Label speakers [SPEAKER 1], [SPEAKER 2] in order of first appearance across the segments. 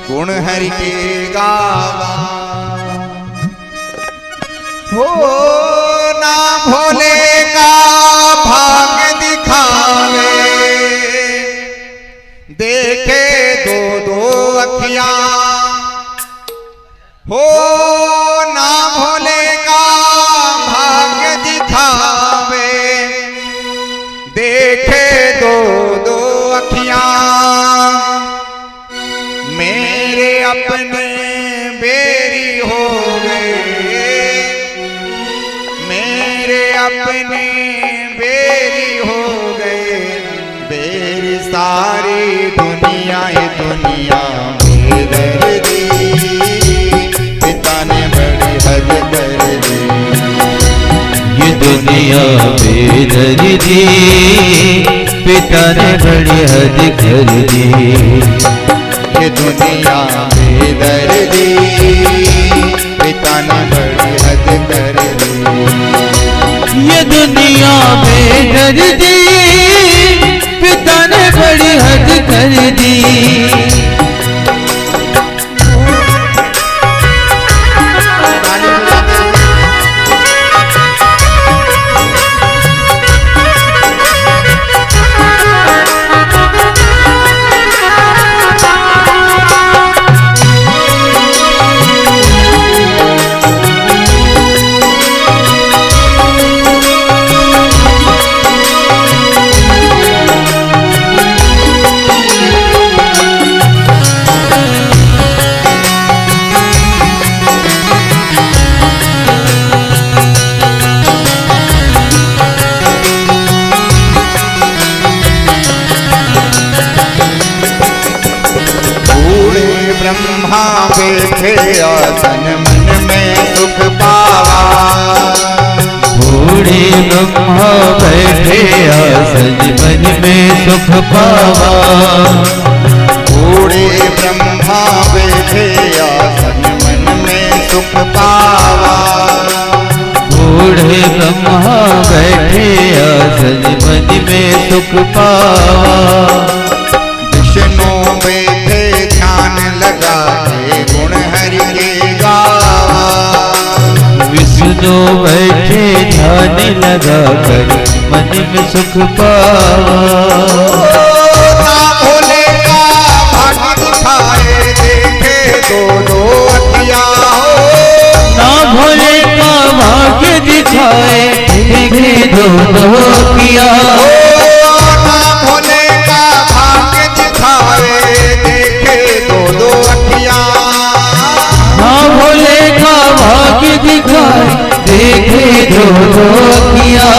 [SPEAKER 1] गुण हरि के गावा हो ना भोले का भाग्य दिखावे देखे दो दो अखियां हो ना भोले का भाग्य दिखावे देखे दो दो अखियां मेरे अपने बेरी हो गए मेरे अपने बेरी हो गए बेरी सारी दुनिया दुनिया बेदर्दी पिता ने बड़ी हद कर दी
[SPEAKER 2] ये दुनिया बेदर्दी पिता ने बड़ी हद कर दी
[SPEAKER 1] ये दुनिया बेदर्दी पिता ने बड़ी हद कर दी
[SPEAKER 2] ये दुनिया बेदर्दी पिता ने बड़ी हद कर दी
[SPEAKER 1] ब्रह्मा बैठे आसन मन में सुख पावा
[SPEAKER 2] बूढ़े ब्रह्मा बैठे आसन मन में सुख पावा
[SPEAKER 1] बूढ़े ब्रह्मा बैठे आसन मन में सुख पावा
[SPEAKER 2] बूढ़े ब्रह्मा बैठे आसन मन में सुख पावा
[SPEAKER 1] विष्णु बैठे ध्यान लगाते गुण हरि के गावा
[SPEAKER 2] विष्णु बैठे ध्यान लगा कर मन में सुख पावा
[SPEAKER 1] भोले का भाग्य दिखाए देखे दो दो अखियां
[SPEAKER 2] ना भोले का भाग्य दिखाए देखे दो दो अखियां
[SPEAKER 1] भोले का भाग्य दिखाए देखे दो दो अखियां
[SPEAKER 2] हाँ भोले का भाग्य दिखाए देखे दो दो अखियां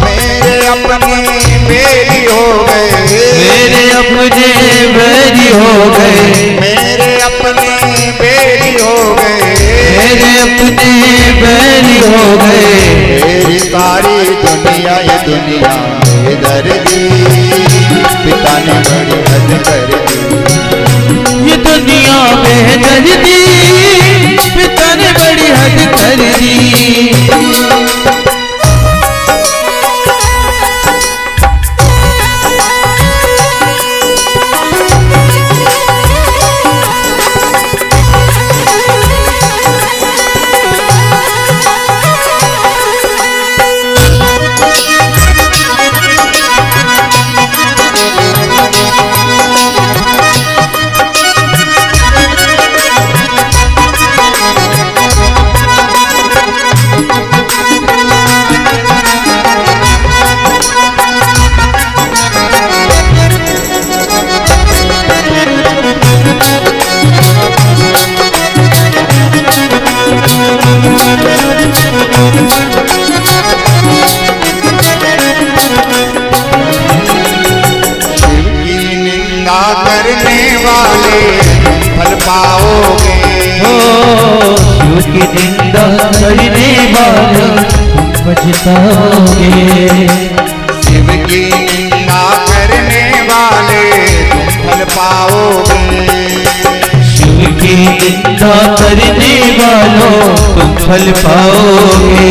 [SPEAKER 1] मेरे अपने बेरी हो गए
[SPEAKER 2] मेरे अपने बैरी हो गए
[SPEAKER 1] मेरे अपने बेरी हो गए
[SPEAKER 2] मेरे अपने बैरी हो गए
[SPEAKER 1] मेरी सारी दुनिया ये दुनिया बेदर्दी पिता ने बड़ी हद कर दी
[SPEAKER 2] ये दुनिया बेदर्दी पिता ने बड़ी हद कर दी
[SPEAKER 1] करने वाले फल पाओगे
[SPEAKER 2] हो शिव की निंदा करने वाले पछताओगे
[SPEAKER 1] शिव की निंदा करने वाले तुम फल पाओगे
[SPEAKER 2] शिव की निंदा करने वालों तुम फल पाओगे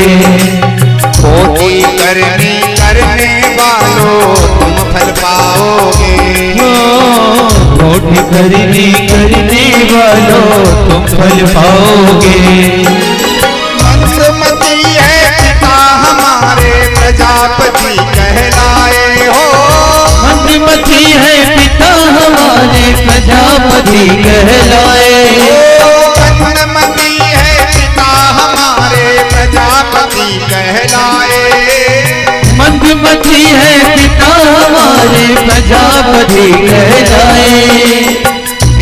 [SPEAKER 1] खोटी करने वालों तुम फल पाओगे
[SPEAKER 2] खोटी करनी करने वालों तुम फल पाओगे।
[SPEAKER 1] मंदमती है पिता हमारे प्रजापति कहलाए हो।
[SPEAKER 2] मंदमती है पिता हमारे प्रजापति कहलाए।
[SPEAKER 1] मंदमती है पिता हमारे प्रजापति कहलाए।
[SPEAKER 2] मंदमती है पिता हमारे प्रजापति कहलाए।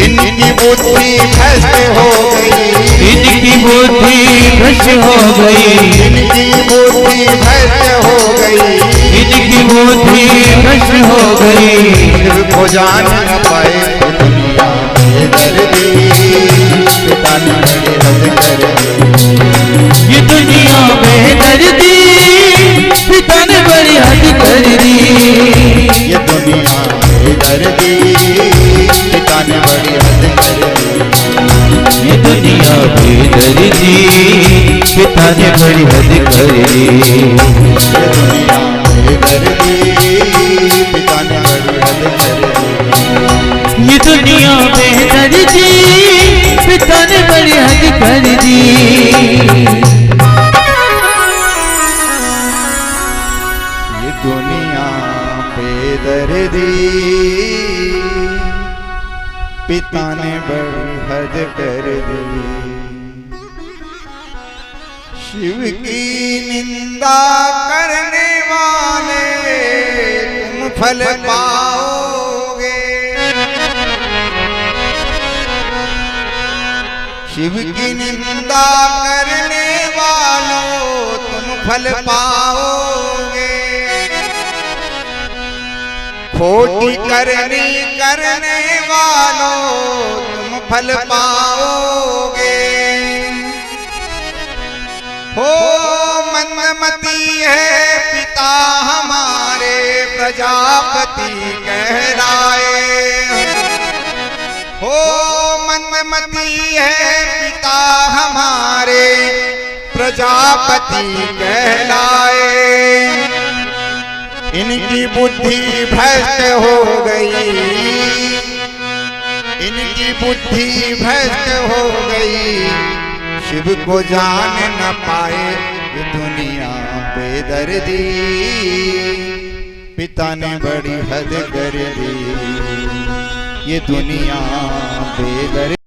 [SPEAKER 1] इनकी बुद्धि भ्रष्ट हो गई।
[SPEAKER 2] इनकी बुद्धि भ्रष्ट हो गई।
[SPEAKER 1] इनकी बुद्धि भ्रष्ट हो गई।
[SPEAKER 2] इनकी बुद्धि भ्रष्ट हो गई।
[SPEAKER 1] शिव को जान न पाए दुनिया में दर्दी, पिता ने बड़े हद कर दी।
[SPEAKER 2] ये दुनिया में दर्दी पिता ने बड़ी हद कर दी।
[SPEAKER 1] ये दुनिया में दर्दी पिता ने बड़ी हद कर दी।
[SPEAKER 2] ये दुनिया में दर्दी पिता ने बड़ी हद कर दी।
[SPEAKER 1] ये दुनिया में दर्दी पिता ने बड़ी हद कर दी।
[SPEAKER 2] ये दुनिया में दर्दी पिता ने बड़ी हद कर दी।
[SPEAKER 1] ये दुनिया पे दर्दी पिता ने बड़ी हद कर दी। शिव की निंदा करने वाले तुम फल पाओगे। शिव की निंदा करने वालों तुम फल पाओगे। खोटी करने वालों तुम फल पाओगे। हो मंदमती है पिता हमारे प्रजापति कहलाए। हो मंदमती है पिता हमारे प्रजापति कहलाए। इनकी बुद्धि भ्रष्ट हो गई। इनकी बुद्धि भ्रष्ट हो गई। शिव को जान न पाए ये दुनिया बेदर्दी, पिता ने बड़ी हद कर दी। ये दुनिया बेदर्दी।